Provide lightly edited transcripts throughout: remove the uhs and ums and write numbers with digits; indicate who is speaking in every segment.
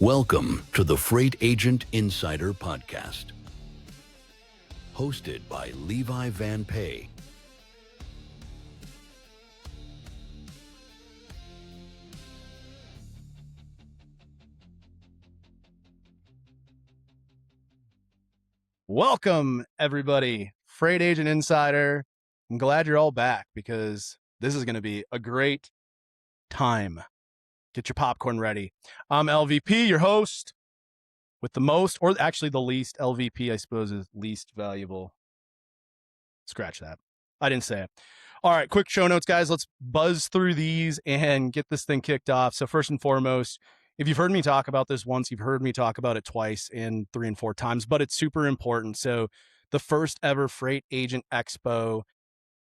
Speaker 1: Welcome to the Freight Agent Insider Podcast, hosted by Levi Van Pay.
Speaker 2: Welcome, everybody. Freight Agent Insider. I'm glad you're all back because this is going to be a great time. Get your popcorn ready. I'm LVP, your host, with the most, or actually the least. LVP, I suppose, is least valuable. Scratch that. I didn't say it. All right, quick show notes, guys. Let's buzz through these and get this thing kicked off. So first and foremost, if you've heard me talk about this once, you've heard me talk about it twice and 3 and 4 times, but it's super important. So the first ever Freight Agent Expo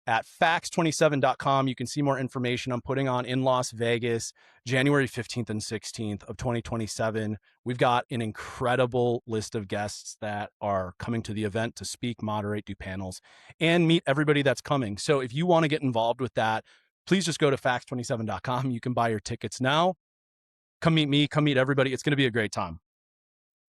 Speaker 2: at fax27.com. You can see more information I'm putting on in Las Vegas, January 15th and 16th of 2027. We've got an incredible list of guests that are coming to the event to speak, moderate, do panels, and meet everybody that's coming. So if you want to get involved with that, please just go to fax27.com. You can buy your tickets now. Come meet me, come meet everybody. It's going to be a great time.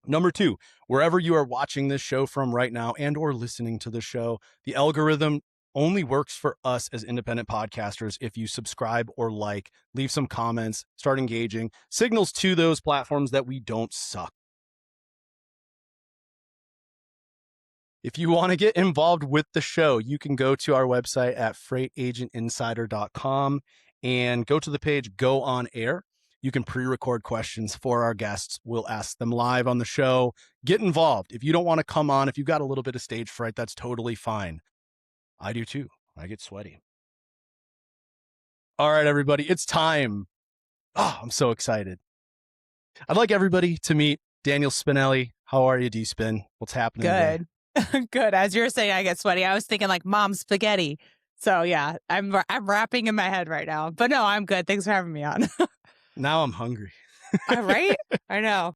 Speaker 2: Number 2, wherever you are watching this show from right now and or listening to the show, the algorithm only works for us as independent podcasters if you subscribe or like, leave some comments, start engaging, signals to those platforms that we don't suck. If you want to get involved with the show, you can go to our website at freightagentinsider.com and go to the page Go On Air. You can pre-record questions for our guests. We'll ask them live on the show. Get involved. If you don't want to come on, if you've got a little bit of stage fright, that's totally fine. I do too. I get sweaty. All right, everybody, it's time. Oh, I'm so excited. I'd like everybody to meet Danielle Spinelli. How are you, D-Spin? What's happening today?
Speaker 3: Good. Good. As you're saying, I get sweaty. I was thinking like mom spaghetti. So yeah, I'm wrapping in my head right now. But no, I'm good. Thanks for having me on.
Speaker 2: Now I'm hungry.
Speaker 3: Right? I know.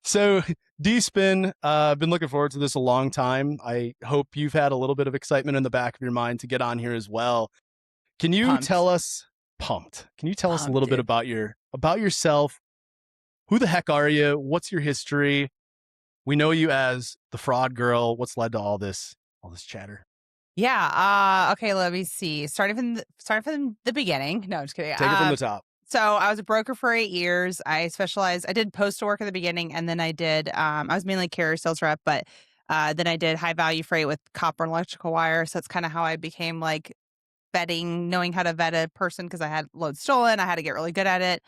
Speaker 2: So D-Spin, I've been looking forward to this a long time. I hope you've had a little bit of excitement in the back of your mind to get on here as well. Can you tell us, pumped? Can you tell us a little bit about yourself? Who the heck are you? What's your history? We know you as the fraud girl. What's led to all this chatter?
Speaker 3: Yeah. Okay. Let me see. Starting from the beginning. No, just kidding.
Speaker 2: Take it from the top.
Speaker 3: So I was a broker for 8 years. I did postal work at the beginning, and then I was mainly carrier sales rep, but then I did high value freight with copper and electrical wire. So that's kind of how I became like knowing how to vet a person because I had loads stolen. I had to get really good at it.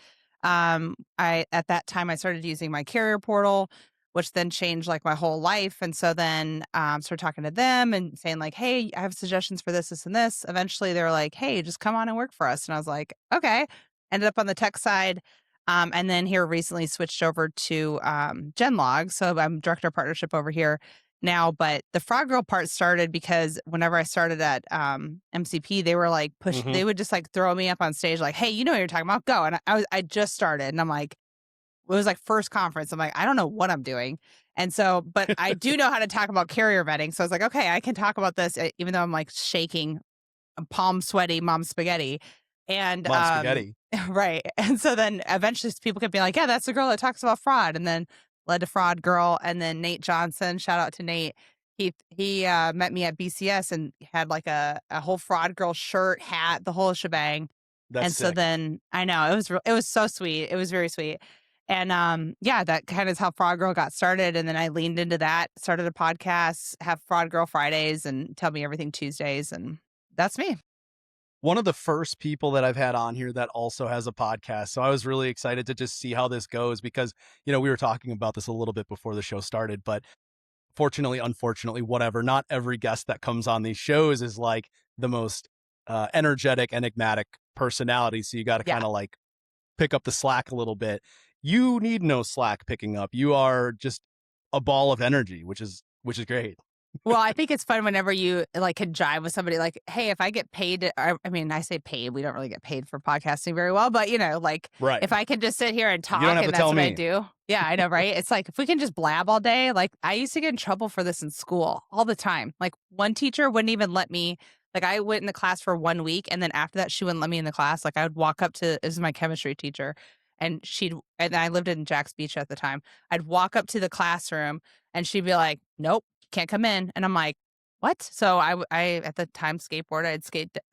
Speaker 3: At that time, I started using my carrier portal, which then changed like my whole life. And so then started talking to them and saying like, hey, I have suggestions for this, this, and this. Eventually they were like, hey, just come on and work for us. And I was like, okay. Ended up on the tech side. And then here recently switched over to Genlog. So I'm director of partnership over here now. But the fraud girl part started because whenever I started at MCP, they were like they would just like throw me up on stage like, hey, you know what you're talking about? Go. And I just started and I'm like, it was like first conference. I'm like, I don't know what I'm doing. And so, but I do know how to talk about carrier vetting. So I was like, okay, I can talk about this, even though I'm like shaking, palm sweaty, mom spaghetti. And
Speaker 2: Mom spaghetti.
Speaker 3: Right. And so then eventually people kept being like, yeah, that's the girl that talks about fraud. And then led to fraud girl. And then Nate Johnson, shout out to Nate. He met me at BCS and had like a whole fraud girl shirt, hat, the whole shebang.
Speaker 2: That's
Speaker 3: and
Speaker 2: sick.
Speaker 3: So then I know it was so sweet. It was very sweet. And yeah, that kind of is how Fraud Girl got started. And then I leaned into that, started a podcast, have Fraud Girl Fridays and Tell Me Everything Tuesdays. And that's me.
Speaker 2: One of the first people that I've had on here that also has a podcast. So I was really excited to just see how this goes because, we were talking about this a little bit before the show started, but fortunately, unfortunately, whatever, not every guest that comes on these shows is like the most energetic, enigmatic personality. So you got to kind of like pick up the slack a little bit. You need no slack picking up. You are just a ball of energy, which is great.
Speaker 3: Well, I think it's fun whenever you like can jive with somebody like, hey, if I get paid, I mean, I say paid, we don't really get paid for podcasting very well, but like
Speaker 2: right.
Speaker 3: If I can just sit here and talk
Speaker 2: and
Speaker 3: that's what I do. Yeah, I know, right? It's like, if we can just blab all day, like I used to get in trouble for this in school all the time. Like one teacher wouldn't even let me, like I went in the class for 1 week and then after that, she wouldn't let me in the class. Like I would walk up to, this is my chemistry teacher. and I lived in Jack's Beach at the time. I'd walk up to the classroom and she'd be like, nope, can't come in. And I'm like, what? So I at the time skateboarded. I'd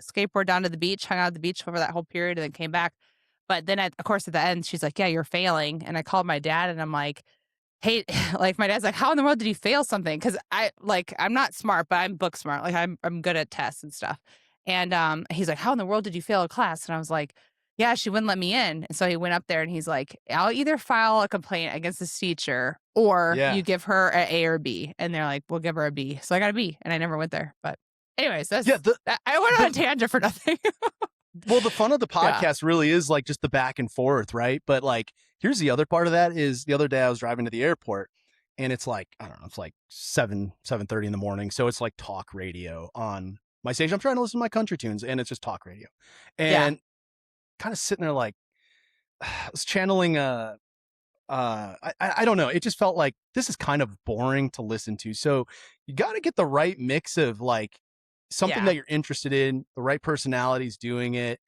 Speaker 3: skateboard down to the beach, hung out at the beach for that whole period, and then came back. But then, of course, at the end, she's like, yeah, you're failing. And I called my dad and I'm like, hey, like my dad's like, how in the world did you fail something? Because I'm not smart, but I'm book smart. Like I'm good at tests and stuff. And he's like, how in the world did you fail a class? And I was like, yeah, she wouldn't let me in. And so he went up there and he's like, I'll either file a complaint against this teacher or
Speaker 2: Yeah.
Speaker 3: you give her an A or B. And they're like, we'll give her a B. So I got a B and I never went there. But anyways, I went on a tangent for nothing.
Speaker 2: Well, the fun of the podcast really is like just the back and forth, right? But like, here's the other part of that is the other day I was driving to the airport and it's like, I don't know, it's like 7:30 in the morning. So it's like talk radio on my station. I'm trying to listen to my country tunes and it's just talk radio. And kind of sitting there like, I was channeling I don't know. It just felt like this is kind of boring to listen to. So you got to get the right mix of like something that you're interested in, the right personalities doing it.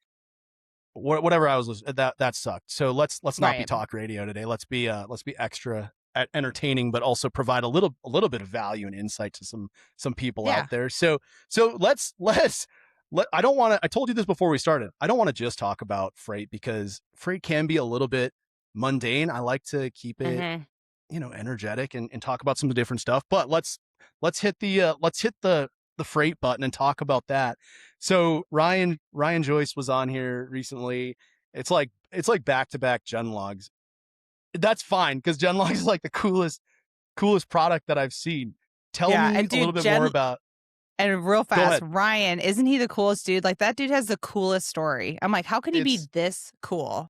Speaker 2: Whatever I was listening, that sucked. So let's not be talk radio today. Let's be extra entertaining, but also provide a little bit of value and insight to some people out there. So let's I don't want to, I told you this before we started. I don't want to just talk about freight because freight can be a little bit mundane. I like to keep it, energetic and talk about some different stuff, but let's hit the freight button and talk about that. So Ryan Joyce was on here recently. It's like back-to-back Genlogs. That's fine because Genlogs is like the coolest product that I've seen. Tell me a little bit more about.
Speaker 3: And real fast, Ryan, isn't he the coolest dude? Like that dude has the coolest story. I'm like, how can he be this cool?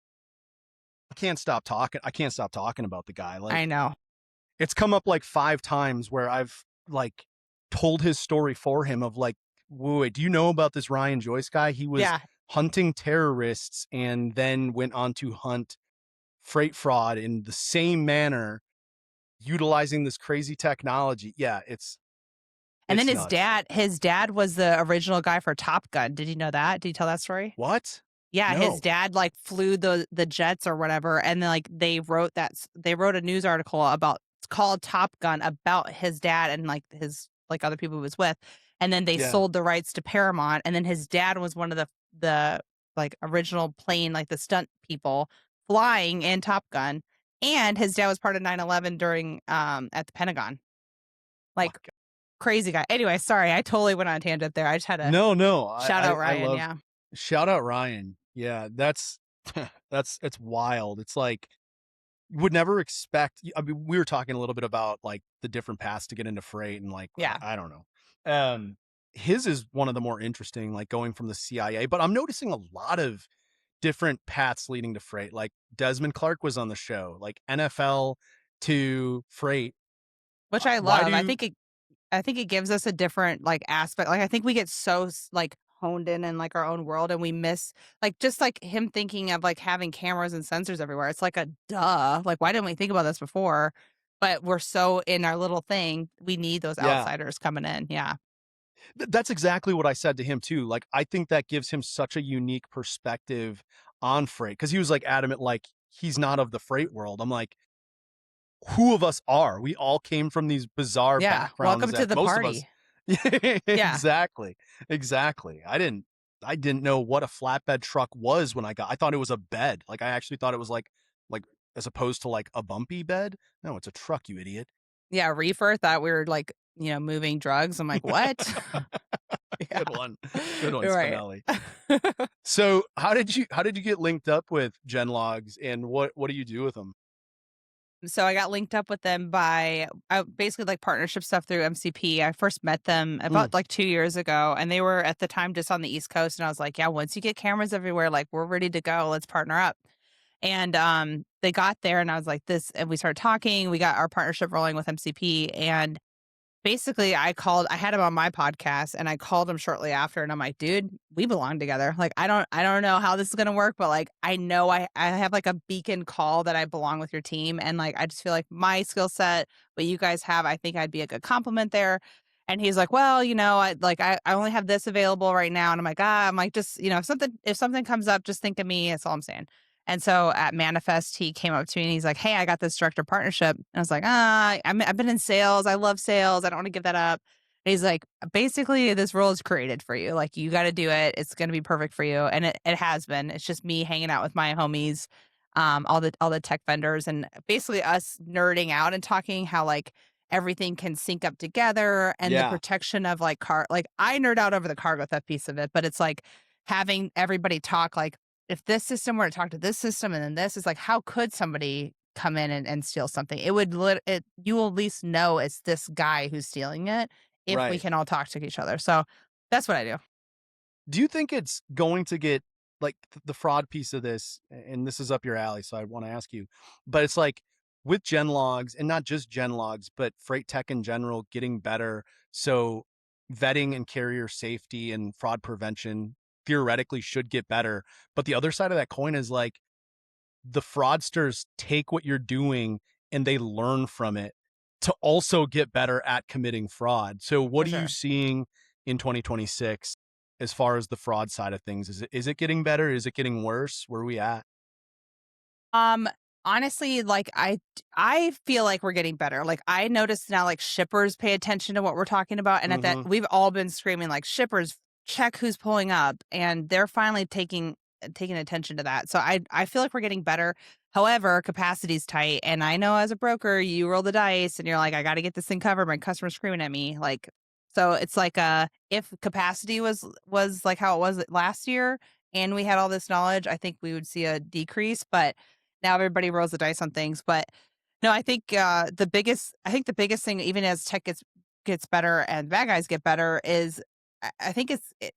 Speaker 2: I can't stop talking about the guy. Like,
Speaker 3: I know.
Speaker 2: It's come up like 5 times where I've like told his story for him of like, wait, do you know about this Ryan Joyce guy? He was hunting terrorists and then went on to hunt freight fraud in the same manner, utilizing this crazy technology. Yeah,
Speaker 3: and then
Speaker 2: nuts.
Speaker 3: his dad was the original guy for Top Gun. Did you know that? Did you tell that story?
Speaker 2: What?
Speaker 3: Yeah, no. His dad like flew the jets or whatever, and then like they wrote a news article about, it's called Top Gun, about his dad and like his like other people he was with, and then they sold the rights to Paramount, and then his dad was one of the like original plane, like the stunt people flying in Top Gun, and his dad was part of 9/11 during at the Pentagon. Like crazy guy. Anyway, sorry, I totally went on a tangent there. I just had to shout out Ryan.
Speaker 2: Shout out Ryan. Yeah, that's it's wild. It's like you would never expect. I mean, we were talking a little bit about like the different paths to get into freight and like I don't know. His is one of the more interesting, like going from the CIA, but I'm noticing a lot of different paths leading to freight. Like Desmond Clark was on the show, like NFL to freight,
Speaker 3: which I love. I think it gives us a different like aspect. Like I think we get so like honed in like our own world and we miss like just like him thinking of like having cameras and sensors everywhere. It's like a duh. Like why didn't we think about this before? But we're so in our little thing. We need those outsiders coming in. Yeah.
Speaker 2: That's exactly what I said to him too. Like I think that gives him such a unique perspective on freight because he was like adamant, like he's not of the freight world. I'm like, who of us are? We all came from these bizarre backgrounds.
Speaker 3: Welcome to the party.
Speaker 2: Exactly. I didn't know what a flatbed truck was when I thought it was a bed. Like I actually thought it was like as opposed to like a bumpy bed. No, it's a truck, you idiot.
Speaker 3: Yeah, reefer. Thought we were like, moving drugs. I'm like, what?
Speaker 2: Good one, Spinelli. So how did you get linked up with Genlogs and what do you do with them?
Speaker 3: So I got linked up with them by basically like partnership stuff through MCP. I first met them about like 2 years ago, and they were at the time just on the East Coast. And I was like, yeah, once you get cameras everywhere, like we're ready to go. Let's partner up. And they got there, and I was like, and we started talking. We got our partnership rolling with MCP, and basically I had him on my podcast, and I called him shortly after, and I'm like, dude, we belong together. Like, I don't know how this is going to work, but like, I know I have like a beacon call that I belong with your team. And like, I just feel like my skill set, what you guys have, I think I'd be a good compliment there. And he's like, well, I only have this available right now. And I'm like, just, if something comes up, just think of me. That's all I'm saying. And so at Manifest, he came up to me and he's like, "Hey, I got this director partnership." And I was like, I've been in sales. I love sales. I don't want to give that up." And he's like, "Basically, this role is created for you. Like, you got to do it. It's going to be perfect for you." And it has been. It's just me hanging out with my homies, all the tech vendors, and basically us nerding out and talking how like everything can sync up together and the
Speaker 2: Yeah.
Speaker 3: protection of like like I nerd out over the cargo theft piece of it, but it's like having everybody talk like if this system were to talk to this system and then this is like, how could somebody come in and steal something? It would you will at least know it's this guy who's stealing it if we
Speaker 2: Right.
Speaker 3: can all talk to each other. So that's what I do.
Speaker 2: Do you think it's going to get like the fraud piece of this? And this is up your alley, so I want to ask you, but it's like with gen logs and not just gen logs, but freight tech in general getting better. So vetting and carrier safety and fraud prevention theoretically should get better. But the other side of that coin is like the fraudsters take what you're doing and they learn from it to also get better at committing fraud. So what
Speaker 3: For
Speaker 2: are you
Speaker 3: sure.
Speaker 2: seeing in 2026 as far as the fraud side of things? Is it getting better? Is it getting worse? Where are we at?
Speaker 3: Um, Honestly, like I feel like we're getting better. Like I noticed now like shippers pay attention to what we're talking about. And at that
Speaker 2: Mhm.
Speaker 3: we've all been screaming like shippers check who's pulling up and they're finally taking attention to that. So I feel like we're getting better. However, capacity's tight. And I know as a broker, you roll the dice and you're like, I gotta get this thing covered. My customer's screaming at me. Like so it's like if capacity was like how it was last year and we had all this knowledge, I think we would see a decrease. But now everybody rolls the dice on things. But no, I think the biggest thing, even as tech gets better and bad guys get better, is I think it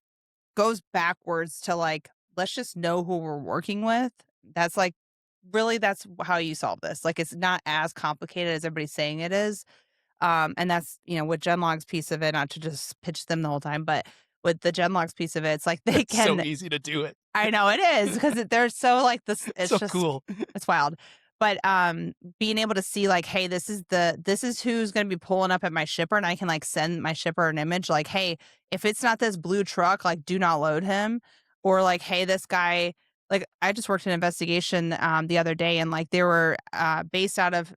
Speaker 3: goes backwards to like let's just know who we're working with. That's like really that's how you solve this. Like it's not as complicated as everybody's saying it is. And that's with Genlog's piece of it, not to just pitch them the whole time, but with the Genlog's piece of it, it's like they
Speaker 2: It's so
Speaker 3: can
Speaker 2: easy to do it.
Speaker 3: I know it is because they're so like this. It's
Speaker 2: So
Speaker 3: just
Speaker 2: cool.
Speaker 3: it's wild. But being able to see like, hey, this is who's going to be pulling up at my shipper, and I can like send my shipper an image like, hey, if it's not this blue truck, like do not load him, or like, hey, this guy. Like I just worked an investigation the other day, and like they were based out of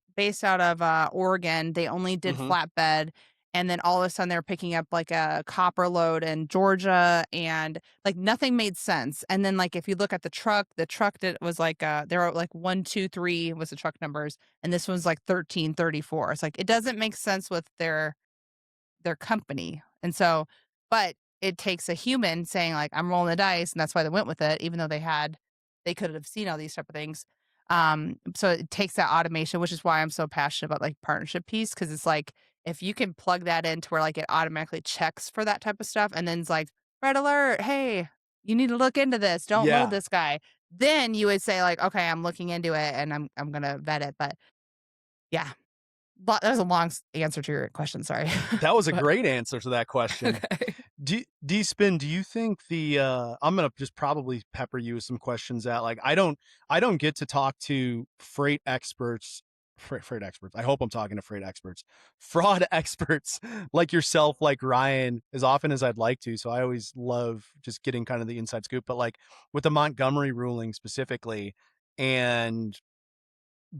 Speaker 3: Oregon. They only did
Speaker 2: Mhm.
Speaker 3: flatbed, and then all of a sudden they're picking up like a copper load in Georgia, and like nothing made sense. And then like if you look at the truck that was like there were like 123 was the truck numbers, and this one's like 1334. It's like it doesn't make sense with their company. And so, but it takes a human saying like, I'm rolling the dice. And that's why they went with it, even though they could have seen all these type of things. So it takes that automation, which is why I'm so passionate about like partnership piece. Cause it's like, if you can plug that into where like it automatically checks for that type of stuff. And then it's like, red alert. Hey, you need to look into this. Don't load
Speaker 2: Yeah.
Speaker 3: this guy. Then you would say like, okay, I'm looking into it and I'm going to vet it. But yeah, that was a long answer to your question. Sorry.
Speaker 2: That was a
Speaker 3: But
Speaker 2: great answer to that question.
Speaker 3: okay.
Speaker 2: D-Spin, do you think I'm gonna just probably pepper you with some questions that like I don't get to talk to freight experts. I hope I'm talking to freight experts, fraud experts like yourself, like Ryan, as often as I'd like to. So I always love just getting kind of the inside scoop. But like with the Montgomery ruling specifically, and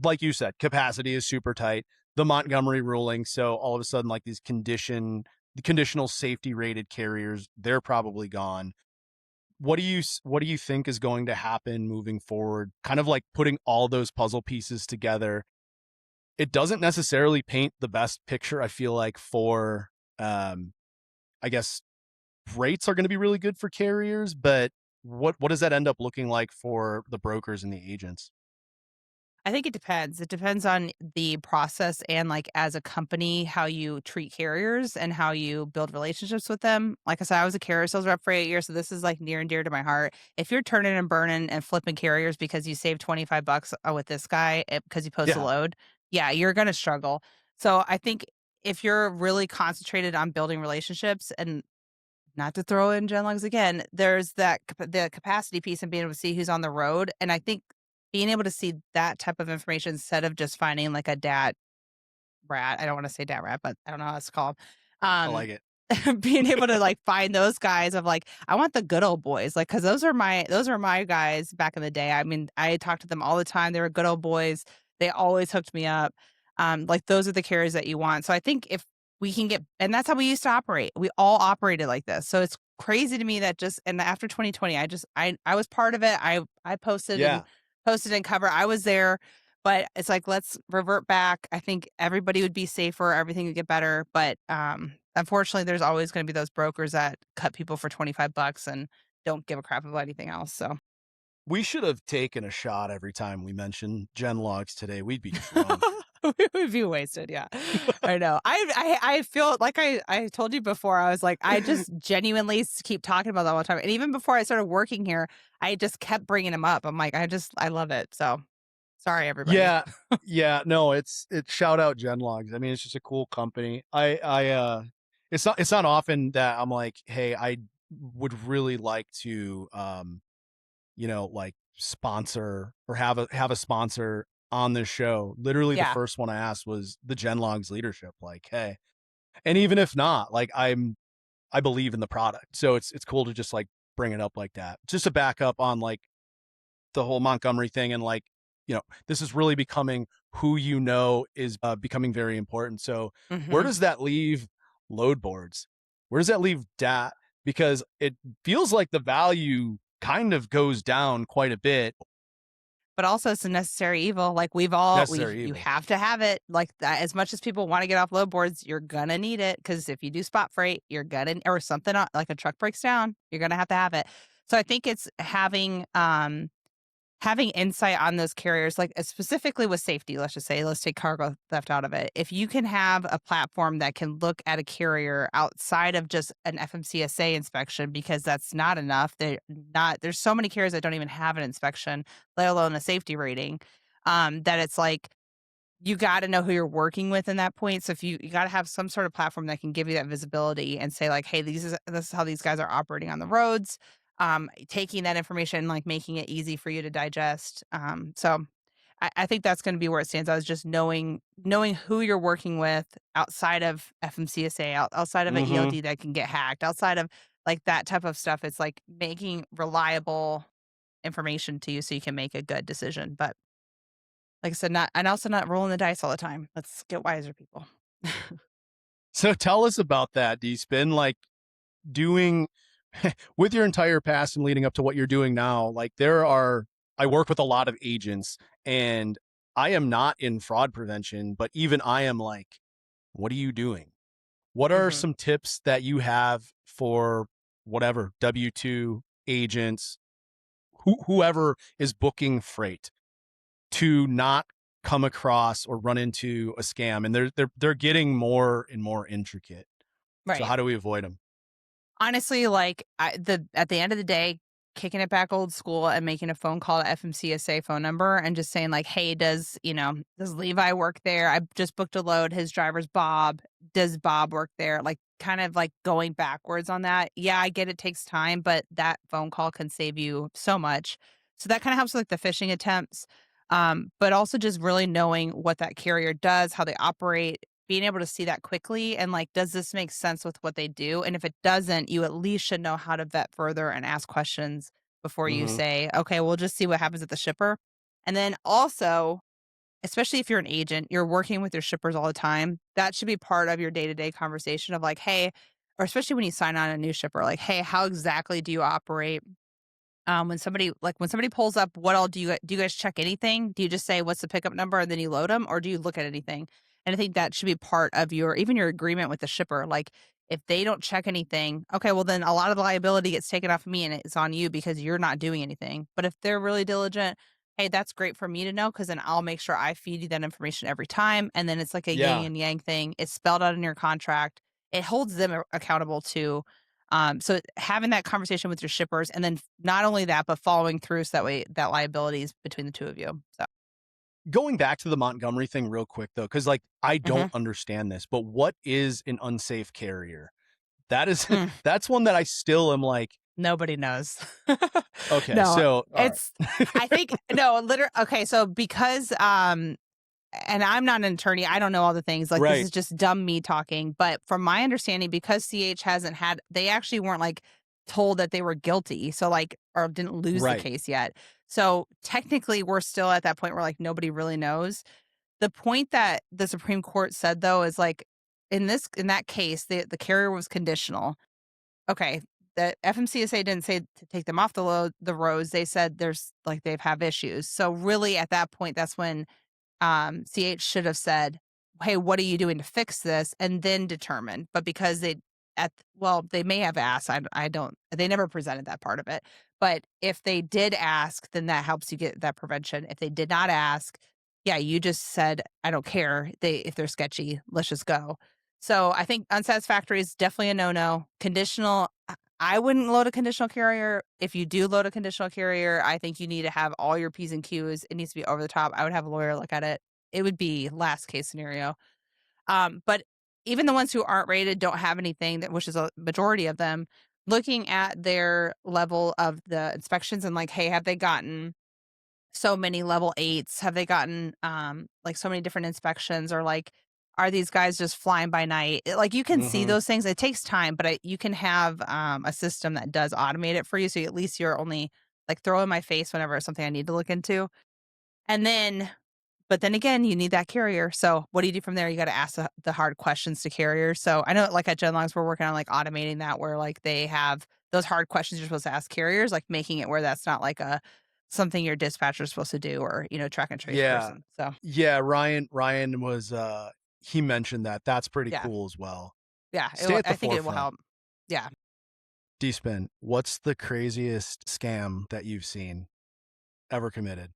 Speaker 2: like you said, capacity is super tight. The Montgomery ruling, so all of a sudden, like these conditional safety rated carriers, they're probably gone. What do you think is going to happen moving forward? Kind of like putting all those puzzle pieces together. It doesn't necessarily paint the best picture. I feel like for, I guess rates are going to be really good for carriers, but what does that end up looking like for the brokers and the agents?
Speaker 3: I think it depends. It depends on the process and like as a company, how you treat carriers and how you build relationships with them. Like I said, I was a carrier sales rep for 8 years, so this is like near and dear to my heart. If you're turning and burning and flipping carriers because you saved $25 with this guy because you post a
Speaker 2: Yeah.
Speaker 3: load, yeah, you're gonna struggle. So I think if you're really concentrated on building relationships and not to throw in gen logs again, there's the capacity piece and being able to see who's on the road. And I think being able to see that type of information instead of just finding like a dat rat, I don't want to say dat rat, but I don't know how else to call 'em.
Speaker 2: I
Speaker 3: Um,
Speaker 2: like it.
Speaker 3: being able to like find those guys of like, I want the good old boys, like, cause those are my guys back in the day. I mean, I talked to them all the time. They were good old boys. They always hooked me up. Like those are the carriers that you want. So I think if we can get, and that's how we used to operate. We all operated like this. So it's crazy to me that just, and after 2020, I was part of it. I posted and cover. I was there. But it's like, let's revert back. I think everybody would be safer. Everything would get better. But unfortunately, there's always going to be those brokers that cut people for $25 and don't give a crap about anything else. So
Speaker 2: We should have taken a shot every time we mentioned gen logs today. We'd be drunk.
Speaker 3: we would be wasted. Yeah, I know. I feel like I told you before. I was like, I just genuinely keep talking about that all the time. And even before I started working here, I just kept bringing them up. I'm like, I love it. So sorry, everybody.
Speaker 2: Yeah. No, it's shout out Genlogs. I mean, it's just a cool company. It's not often that I'm like, hey, I would really like to, like sponsor or have a sponsor on this show. Literally, the
Speaker 3: Yeah.
Speaker 2: first one I asked was the Genlogs leadership. Like, hey, and even if not, like, I believe in the product, so it's cool to just like bring it up like that, just to back up on like the whole Montgomery thing. And like, this is really becoming who is becoming very important. So where does that leave load boards? Where does that leave DAT? Because it feels like the value kind of goes down quite a bit.
Speaker 3: But also it's a necessary evil. Like you have to have it. Like that, as much as people want to get off load boards, you're gonna need it, because if you do spot freight, you're gonna, or something like a truck breaks down, you're gonna have to have it. So I think it's having insight on those carriers, like specifically with safety. Let's take cargo theft out of it. If you can have a platform that can look at a carrier outside of just an FMCSA inspection, because that's not enough. There's so many carriers that don't even have an inspection, let alone a safety rating. That it's like, you got to know who you're working with in that point. So if you got to have some sort of platform that can give you that visibility and say like, hey, this is how these guys are operating on the roads. Taking that information, like making it easy for you to digest. So I think that's going to be where it stands out, is just knowing who you're working with outside of FMCSA, outside of an ELD that can get hacked, outside of like that type of stuff. It's like making reliable information to you so you can make a good decision. But like I said, also not rolling the dice all the time. Let's get wiser, people.
Speaker 2: So tell us about that. Do you spend like doing with your entire past and leading up to what you're doing now? Like I work with a lot of agents, and I am not in fraud prevention, but even I am like, what are you doing? What are some tips that you have for whatever W-2 agents, whoever is booking freight, to not come across or run into a scam? And they're getting more and more intricate.
Speaker 3: Right.
Speaker 2: So how do we avoid them?
Speaker 3: Honestly, like at the end of the day, kicking it back old school and making a phone call to FMCSA phone number and just saying like, hey, does Levi work there? I just booked a load. His driver's Bob. Does Bob work there? Like kind of like going backwards on that. Yeah, I get it takes time, but that phone call can save you so much. So that kind of helps with like the phishing attempts. But also just really knowing what that carrier does, how they operate, being able to see that quickly, and like, does this make sense with what they do? And if it doesn't, you at least should know how to vet further and ask questions before you say, okay, we'll just see what happens at the shipper. And then also, especially if you're an agent, you're working with your shippers all the time. That should be part of your day-to-day conversation of like, hey, or especially when you sign on a new shipper, like, hey, how exactly do you operate? When somebody pulls up, what all do you guys check anything? Do you just say, what's the pickup number, and then you load them, or do you look at anything? And I think that should be part of even your agreement with the shipper. Like if they don't check anything, okay, well then a lot of the liability gets taken off of me and it's on you because you're not doing anything. But if they're really diligent, hey, that's great for me to know, because then I'll make sure I feed you that information every time. And then it's like a yin and yang thing. It's spelled out in your contract. It holds them accountable too. So having that conversation with your shippers, and then not only that, but following through, so that way that liability is between the two of you. So
Speaker 2: going back to the Montgomery thing real quick though, because like I don't understand this, but what is an unsafe carrier? That is that's one that I still am like,
Speaker 3: nobody knows.
Speaker 2: Okay,
Speaker 3: no,
Speaker 2: so
Speaker 3: it's I think no, literally. Okay, so because and I'm not an attorney. I don't know all the things. Like, this
Speaker 2: Right.
Speaker 3: is just dumb me talking. But from my understanding, because CH hasn't had, they actually weren't like told that they were guilty. So like, or didn't lose the
Speaker 2: Right.
Speaker 3: case yet. So technically, we're still at that point where like nobody really knows. The point that the Supreme Court said though is like, in that case, the carrier was conditional. Okay, the FMCSA didn't say to take them off the roads. They said there's like they've have issues. So really, at that point, that's when CH should have said, "Hey, what are you doing to fix this?" and then determine. But because they may have asked. I don't. They never presented that part of it. But if they did ask, then that helps you get that prevention. If they did not ask, yeah, you just said, "I don't care. If they're sketchy, let's just go." So I think unsatisfactory is definitely a no-no. Conditional, I wouldn't load a conditional carrier. If you do load a conditional carrier, I think you need to have all your P's and Q's. It needs to be over the top. I would have a lawyer look at it. It would be last case scenario. But even the ones who aren't rated don't have anything, which is a majority of them, looking at their level of the inspections and like, hey, have they gotten so many level 8s? Have they gotten like so many different inspections, or like are these guys just flying by night? Like you can see
Speaker 2: Mm-hmm.
Speaker 3: those things. It takes time, but you can have a system that does automate it for you. So at least you're only like throw in my face whenever it's something I need to look into. And then, but then again, you need that carrier. So what do you do from there? You got to ask the hard questions to carriers. So I know like at Genlogs, we're working on like automating that where like they have those hard questions you're supposed to ask carriers, like making it where that's not like a something your dispatcher is supposed to do, or, track and trace
Speaker 2: Yeah.
Speaker 3: person. So
Speaker 2: Yeah. Ryan was, he mentioned that. That's pretty
Speaker 3: yeah,
Speaker 2: cool as well.
Speaker 3: yeah,
Speaker 2: Stay at the
Speaker 3: I think it will
Speaker 2: forefront.
Speaker 3: help. Yeah.
Speaker 2: D-Spin, what's the craziest scam that you've seen ever committed?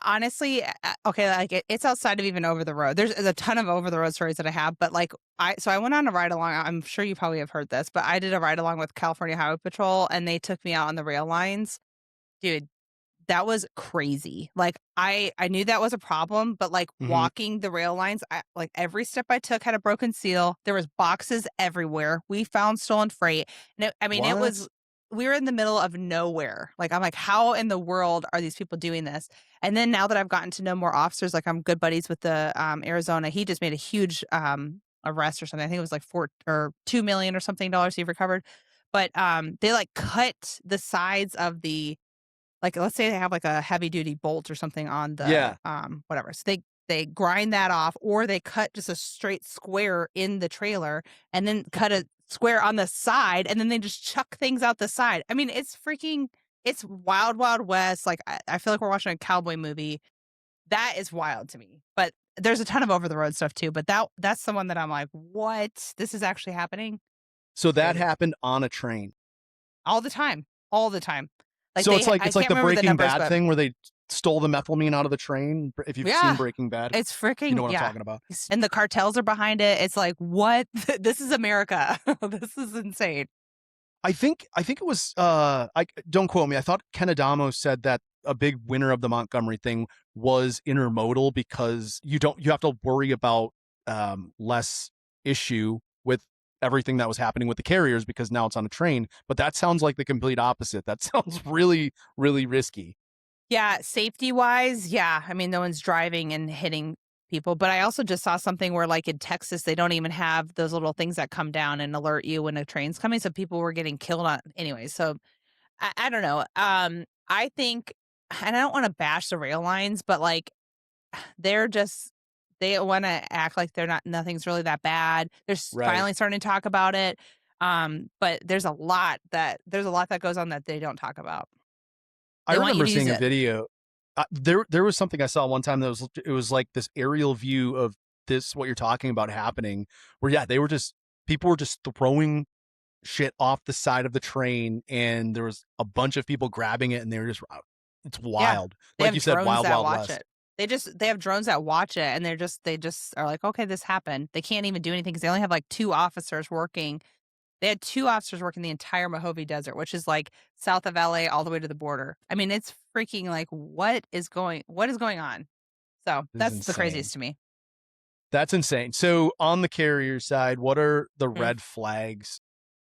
Speaker 3: Honestly, okay, like it's outside of even over the road. There's a ton of over the road stories that I have, but like I went on a ride along. I'm sure you probably have heard this, but I did a ride along with California Highway Patrol, and they took me out on the rail lines. Dude, that was crazy. Like I knew that was a problem, but like
Speaker 2: Mm-hmm.
Speaker 3: walking the rail lines, like every step I took had a broken seal. There was boxes everywhere. We found stolen freight. And it
Speaker 2: What?
Speaker 3: was we were in the middle of nowhere. Like I'm like, how in the world are these people doing this? And then now that I've gotten to know more officers, like I'm good buddies with the Arizona, he just made a huge arrest or something. I think it was like 4 or $2 million or something dollars he recovered. But they like cut the sides of the, like, let's say they have like a heavy duty bolt or something on the
Speaker 2: Yeah.
Speaker 3: whatever. So they grind that off, or they cut just a straight square in the trailer and then cut a square on the side, and then they just chuck things out the side. I mean, it's wild, wild west. Like I feel like we're watching a cowboy movie. That is wild to me. But there's a ton of over the road stuff too. But that's the one that I'm like, what? This is actually happening?
Speaker 2: So
Speaker 3: It's
Speaker 2: that
Speaker 3: crazy.
Speaker 2: happened on a train.
Speaker 3: All the time. All the time. Like
Speaker 2: So it's like
Speaker 3: I
Speaker 2: it's like
Speaker 3: can't
Speaker 2: the
Speaker 3: remember the
Speaker 2: Breaking
Speaker 3: numbers,
Speaker 2: Bad
Speaker 3: but
Speaker 2: thing where they stole the methylamine out of the train. If you've seen
Speaker 3: yeah.
Speaker 2: Breaking Bad,
Speaker 3: It's freaking,
Speaker 2: you know what I'm
Speaker 3: yeah.
Speaker 2: talking about.
Speaker 3: And the cartels are behind it. It's like, what? This is America. This is insane.
Speaker 2: I think it was I don't quote me. I thought Ken Adamo said that a big winner of the Montgomery thing was intermodal, because you have to worry about less issue with everything that was happening with the carriers because now it's on a train. But that sounds like the complete opposite. That sounds really, really risky.
Speaker 3: Yeah, safety wise, yeah. I mean, no one's driving and hitting people. But I also just saw something where, like in Texas, they don't even have those little things that come down and alert you when a train's coming. So people were getting killed on anyway. So I don't know. I think, and I don't want to bash the rail lines, but like they're just, they want to act like nothing's really that bad. They're
Speaker 2: Right.
Speaker 3: finally starting to talk about it. But there's a lot that goes on that they don't talk about.
Speaker 2: I
Speaker 3: They want you
Speaker 2: remember
Speaker 3: to use
Speaker 2: seeing a
Speaker 3: it.
Speaker 2: video. There was something I saw one time that was like this aerial view of this, what you're talking about happening, where yeah, people were just throwing shit off the side of the train, and there was a bunch of people grabbing it, and they were just, it's
Speaker 3: Yeah.
Speaker 2: wild.
Speaker 3: They
Speaker 2: Like
Speaker 3: have
Speaker 2: you said,
Speaker 3: drones
Speaker 2: wild,
Speaker 3: that
Speaker 2: wild
Speaker 3: watch
Speaker 2: west.
Speaker 3: it. They have drones that watch it, and they just are like, "Okay, this happened." They can't even do anything because they only have, like, 2 officers working. They had 2 officers working the entire Mojave Desert, which is, like, south of LA all the way to the border. I mean, it's freaking like, what is going on? So,
Speaker 2: This is
Speaker 3: that's the
Speaker 2: insane.
Speaker 3: craziest to me.
Speaker 2: That's insane. So on the carrier side, what are the
Speaker 3: Mm.
Speaker 2: red flags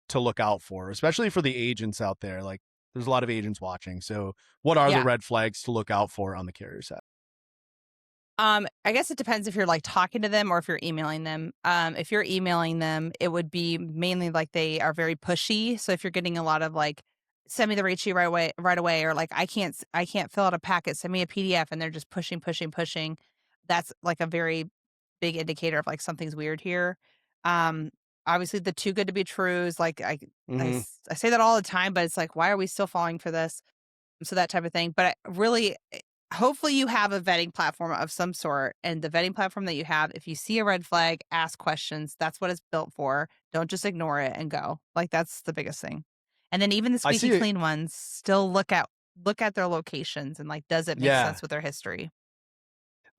Speaker 2: to look out for, especially for the agents out there? Like, there's a lot of agents watching. So what are the
Speaker 3: Yeah.
Speaker 2: red flags to look out for on the carrier side?
Speaker 3: I guess it depends if you're like talking to them or if you're emailing them. If you're emailing them, it would be mainly like they are very pushy. So if you're getting a lot of like, send me the rate sheet right away, or like I can't fill out a packet, send me a PDF, and they're just pushing, pushing, pushing. That's like a very big indicator of like something's weird here. Um, Obviously the too good to be true is like
Speaker 2: Hmm.
Speaker 3: I say that all the time, but it's like why are we still falling for this? So that type of thing. But really, hopefully you have a vetting platform of some sort. And the vetting platform that you have, if you see a red flag, ask questions. That's what it's built for. Don't just ignore it and go. Like that's the biggest thing. And then even the
Speaker 2: I
Speaker 3: squeaky
Speaker 2: see it.
Speaker 3: clean ones, still look at their locations and like, does it make
Speaker 2: Yeah.
Speaker 3: sense with their history?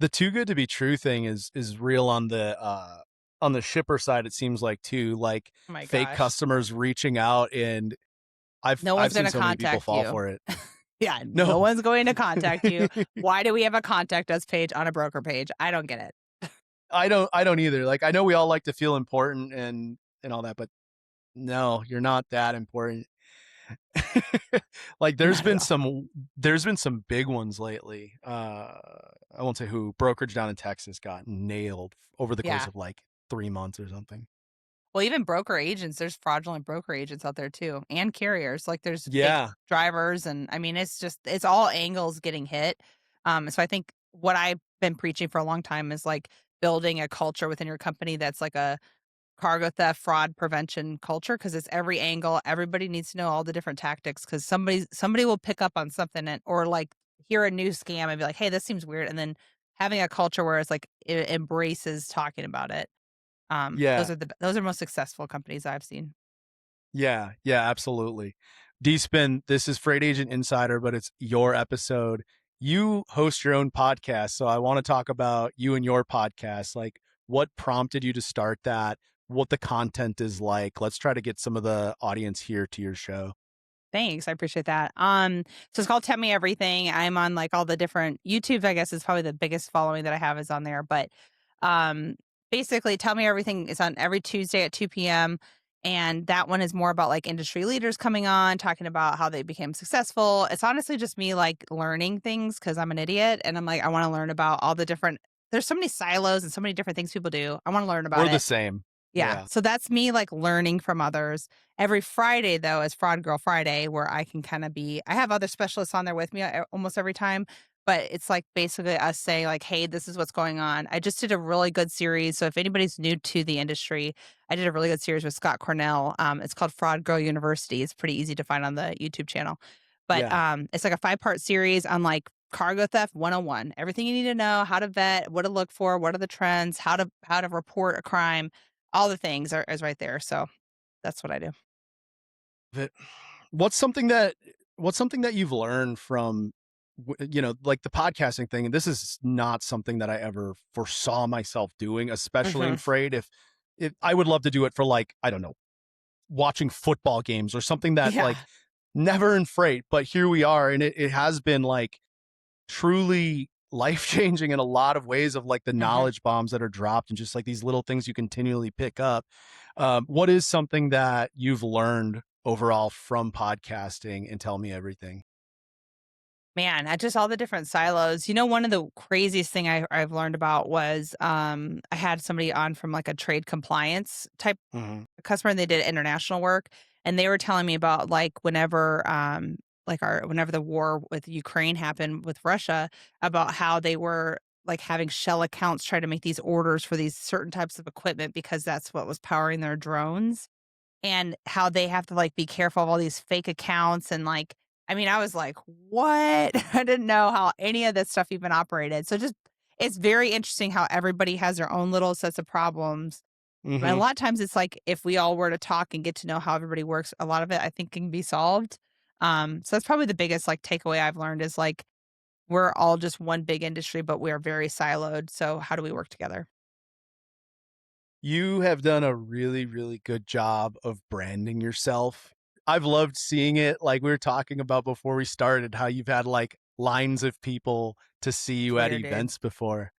Speaker 2: The too good to be true thing is real on the shipper side, it seems like too, like
Speaker 3: Oh my
Speaker 2: fake
Speaker 3: gosh.
Speaker 2: customers reaching out, and
Speaker 3: No
Speaker 2: I've
Speaker 3: one's going
Speaker 2: seen
Speaker 3: to
Speaker 2: so many people
Speaker 3: contact
Speaker 2: fall
Speaker 3: you.
Speaker 2: for it.
Speaker 3: Yeah, no
Speaker 2: No.
Speaker 3: one's going to contact you. Why do we have a contact us page on a broker page? I don't get it.
Speaker 2: I don't either. Like I know we all like to feel important and all that, but no, you're not that important. Like
Speaker 3: Not at all.
Speaker 2: there's been some big ones lately. I won't say who. Brokerage down in Texas got nailed over the course
Speaker 3: Yeah.
Speaker 2: of like 3 months or something.
Speaker 3: Well, even broker agents, there's fraudulent broker agents out there too, and carriers. Like there's fake
Speaker 2: Yeah.
Speaker 3: drivers, and I mean, it's all angles getting hit. So I think what I've been preaching for a long time is like building a culture within your company that's like a cargo theft fraud prevention culture because it's every angle. Everybody needs to know all the different tactics because somebody will pick up on something or like hear a new scam and be like, hey, this seems weird, and then having a culture where it's like it embraces talking about it.
Speaker 2: Yeah.
Speaker 3: Those are most successful companies I've seen.
Speaker 2: Yeah. Yeah, absolutely. D-Spin, this is Freight Agent Insider, but it's your episode. You host your own podcast, so I want to talk about you and your podcast. Like what prompted you to start that, what the content is like. Let's try to get some of the audience here to your show.
Speaker 3: Thanks, I appreciate that. So it's called Tell Me Everything. I'm on like all the different YouTube, I guess is probably the biggest following that I have is on there. But um basically Tell Me Everything is on every Tuesday at 2 p.m. And that one is more about like industry leaders coming on, talking about how they became successful. It's honestly just me like learning things because I'm an idiot and I'm like, I want to learn about all the different there's so many silos and so many different things people do. I want to learn about
Speaker 2: We're the
Speaker 3: it.
Speaker 2: same.
Speaker 3: Yeah.
Speaker 2: Yeah.
Speaker 3: So that's me like learning from others. Every Friday though is Fraud Girl Friday where I can kind of be I have other specialists on there with me almost every time, but it's like basically us saying like, "Hey, this is what's going on." I just did a really good series. So if anybody's new to the industry, I did a really good series with Scott Cornell. It's called Fraud Girl University. It's pretty easy to find on the YouTube channel. But
Speaker 2: Yeah.
Speaker 3: it's like a 5-part series on like cargo theft 101. Everything you need to know, how to vet, what to look for, what are the trends, how to report a crime, all the things is right there. So that's what I do.
Speaker 2: But what's something that what's something that you've learned from like the podcasting thing, and this is not something that I ever foresaw myself doing, especially in
Speaker 3: Mhm.
Speaker 2: freight. If I would love to do it for like, I don't know, watching football games or something that
Speaker 3: Yeah.
Speaker 2: like never in freight, but here we are. And it has been like truly life changing in a lot of ways of like the
Speaker 3: Mhm.
Speaker 2: knowledge bombs that are dropped and just like these little things you continually pick up. What is something that you've learned overall from podcasting, and tell me everything?
Speaker 3: Man, just all the different silos. You know, one of the craziest thing I've learned about was I had somebody on from like a trade compliance type
Speaker 2: Hmm.
Speaker 3: customer and they did international work and they were telling me about like whenever the war with Ukraine happened with Russia about how they were like having shell accounts try to make these orders for these certain types of equipment because that's what was powering their drones and how they have to like be careful of all these fake accounts and like I mean I was like what I didn't know how any of this stuff even operated so just it's very interesting how everybody has their own little sets of problems and a
Speaker 2: Hmm.
Speaker 3: lot of times it's like if we all were to talk and get to know how everybody works, a lot of it I think can be solved. So that's probably the biggest like takeaway I've learned is like we're all just one big industry, but we are very siloed. So how do we work together?
Speaker 2: You have done a really, really good job of branding yourself. I've loved seeing it. Like we were talking about before we started, how you've had like lines of people to see
Speaker 3: It's
Speaker 2: you at
Speaker 3: weird, dude.
Speaker 2: events before.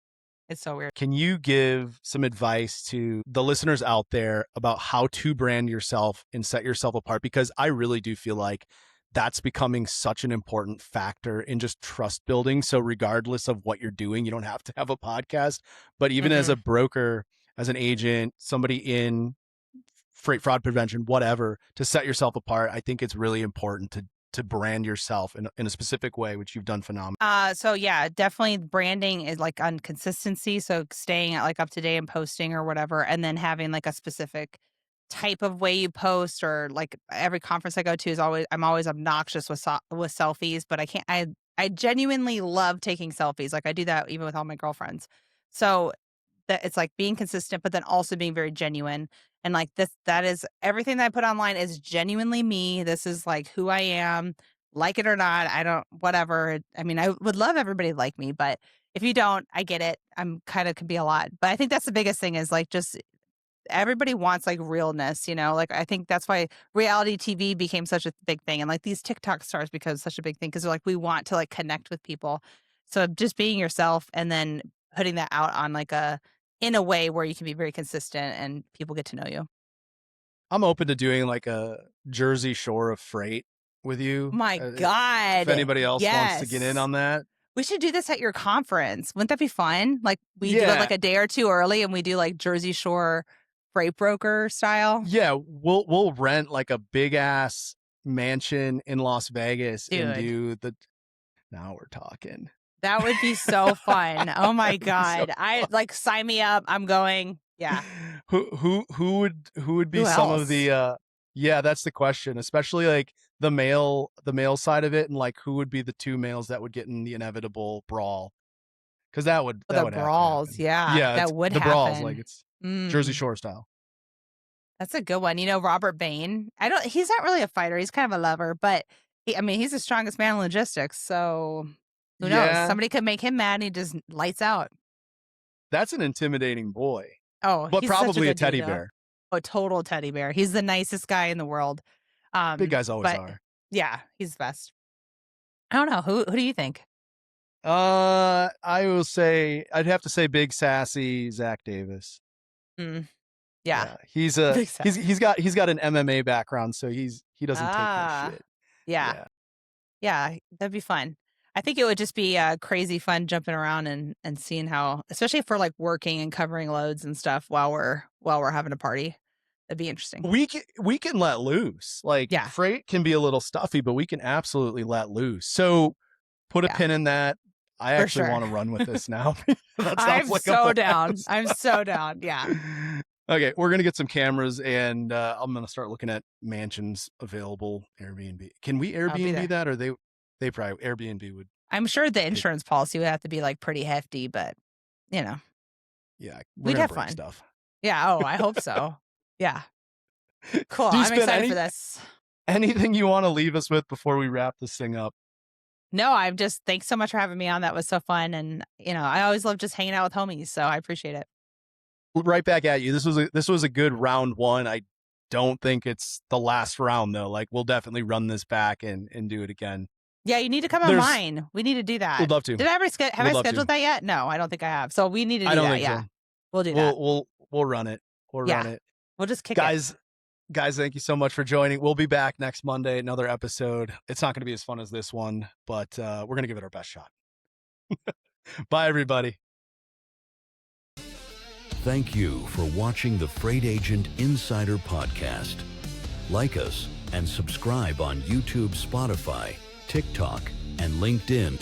Speaker 3: It's so weird.
Speaker 2: Can you give some advice to the listeners out there about how to brand yourself and set yourself apart? Because I really do feel like that's becoming such an important factor in just trust building. So regardless of what you're doing, you don't have to have a podcast, but even as a broker, as an agent, somebody in freight fraud prevention, whatever, to set yourself apart, I think it's really important to brand yourself in a specific way, which you've done phenomenally.
Speaker 3: So yeah, definitely branding is like on consistency. So staying like up to date and posting or whatever, and then having like a specific type of way you post, or like every conference I go to I'm always obnoxious with with selfies, but I genuinely love taking selfies. Like I do that even with all my girlfriends. So that it's like being consistent, but then also being very genuine. And like that is everything that I put online is genuinely me. This is like who I am, like it or not. I don't, whatever. I mean, I would love everybody to like me, but if you don't, I get it. I'm kind of could be a lot. But I think that's the biggest thing is like just everybody wants like realness, like I think that's why reality TV became such a big thing, and like these TikTok stars become such a big thing because they're like we want to like connect with people. So just being yourself and then putting that out on like in a way where you can be very consistent and people get to know you.
Speaker 2: I'm open to doing like a Jersey Shore of freight with you.
Speaker 3: My
Speaker 2: If
Speaker 3: God.
Speaker 2: anybody else wants to get in
Speaker 3: Yes.
Speaker 2: on that.
Speaker 3: We should do this at your conference. Wouldn't that be fun? Like we do it
Speaker 2: Yeah.
Speaker 3: like a day or two early and we do like Jersey Shore freight broker style.
Speaker 2: Yeah, we'll rent like a big ass mansion in Las Vegas and
Speaker 3: Dude.
Speaker 2: now we're talking.
Speaker 3: That would be so fun. Oh my
Speaker 2: That would be so
Speaker 3: God. I
Speaker 2: fun.
Speaker 3: like sign me up. I'm going. Yeah.
Speaker 2: Who would be
Speaker 3: Who
Speaker 2: some of
Speaker 3: else?
Speaker 2: the yeah, that's the question, especially like the male side of it, and like who would be the two males that would get in the inevitable brawl? Because that would
Speaker 3: The
Speaker 2: have to
Speaker 3: brawls.
Speaker 2: happen.
Speaker 3: Yeah.
Speaker 2: Yeah, it's
Speaker 3: That would
Speaker 2: the brawls, like
Speaker 3: happen.
Speaker 2: it's Jersey
Speaker 3: Mm.
Speaker 2: Shore style.
Speaker 3: That's a good one. Robert Bain. He's not really a fighter. He's kind of a lover, but he's the strongest man in logistics. So who knows?
Speaker 2: Yeah,
Speaker 3: Somebody could make him mad and he just lights out.
Speaker 2: that's an intimidating boy,
Speaker 3: Oh,
Speaker 2: but
Speaker 3: he's such
Speaker 2: probably a
Speaker 3: good dude,
Speaker 2: teddy
Speaker 3: though.
Speaker 2: bear.
Speaker 3: A total teddy bear. He's the nicest guy in the world.
Speaker 2: Big guys always
Speaker 3: But
Speaker 2: are.
Speaker 3: yeah, he's the best. I don't know. Who do you think?
Speaker 2: I will say I'd have to say big sassy Zach Davis.
Speaker 3: Yeah.
Speaker 2: He's
Speaker 3: Big sassy.
Speaker 2: he's got an MMA background, so he doesn't take no shit.
Speaker 3: Yeah. Yeah, that'd be fun. I think it would just be crazy fun jumping around and seeing how, especially for like working and covering loads and stuff while we're having a party. That'd be interesting.
Speaker 2: We can let loose. Like
Speaker 3: Yeah.
Speaker 2: freight can be a little stuffy, but we can absolutely let loose. So put a pin in that. I
Speaker 3: For
Speaker 2: actually
Speaker 3: sure.
Speaker 2: want to run with this now. That
Speaker 3: I'm
Speaker 2: sounds like a
Speaker 3: so down.
Speaker 2: blast.
Speaker 3: I'm so down. Yeah.
Speaker 2: Okay, we're gonna get some cameras, and I'm gonna start looking at mansions available. Airbnb. Can we
Speaker 3: there.
Speaker 2: Airbnb that, or they probably Airbnb would.
Speaker 3: I'm sure the insurance policy would have to be like pretty hefty, but
Speaker 2: Yeah,
Speaker 3: we'd
Speaker 2: gonna
Speaker 3: have
Speaker 2: break
Speaker 3: fun.
Speaker 2: stuff.
Speaker 3: Yeah. Oh, I hope so. Yeah. Cool.
Speaker 2: Do you
Speaker 3: I'm
Speaker 2: spend
Speaker 3: excited for this.
Speaker 2: anything you want to leave us with before we wrap this thing up?
Speaker 3: No, thanks so much for having me on. That was so fun. And, I always love just hanging out with homies. So I appreciate it.
Speaker 2: Right back at you. This was a good round one. I don't think it's the last round though. Like we'll definitely run this back and do it again.
Speaker 3: Yeah, you need to come on mine. We need to do that.
Speaker 2: We'd love to.
Speaker 3: Did I ever have I
Speaker 2: love to.
Speaker 3: scheduled that yet? No, I don't think I have. So we need to do
Speaker 2: I don't
Speaker 3: that.
Speaker 2: think
Speaker 3: Yeah.
Speaker 2: so.
Speaker 3: We'll do that.
Speaker 2: We'll run it. We'll run it.
Speaker 3: We'll just kick it.
Speaker 2: Guys, thank you so much for joining. We'll be back next Monday, another episode. It's not going to be as fun as this one, but we're going to give it our best shot. Bye, everybody.
Speaker 1: Thank you for watching the Freight Agent Insider Podcast. Like us and subscribe on YouTube, Spotify, TikTok, and LinkedIn.